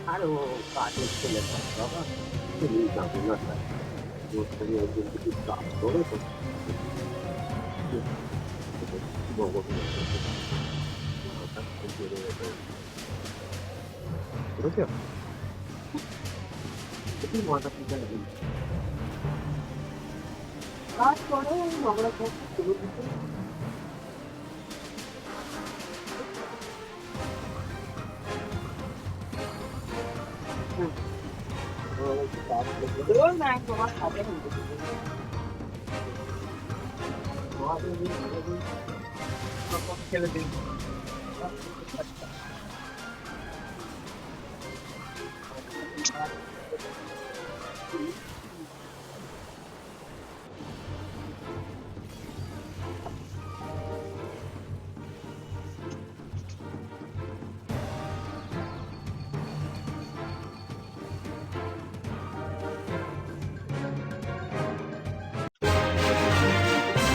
আরো কাজে চলে যায় বাবা তুমি যাবে না তুমি একদিন কিছু কাজ করো তো বুঝছো কি মজা কি জানি কাজ করে আমরা করতে শুরু করতে Doon na ang mga sabi ng gusto. Mga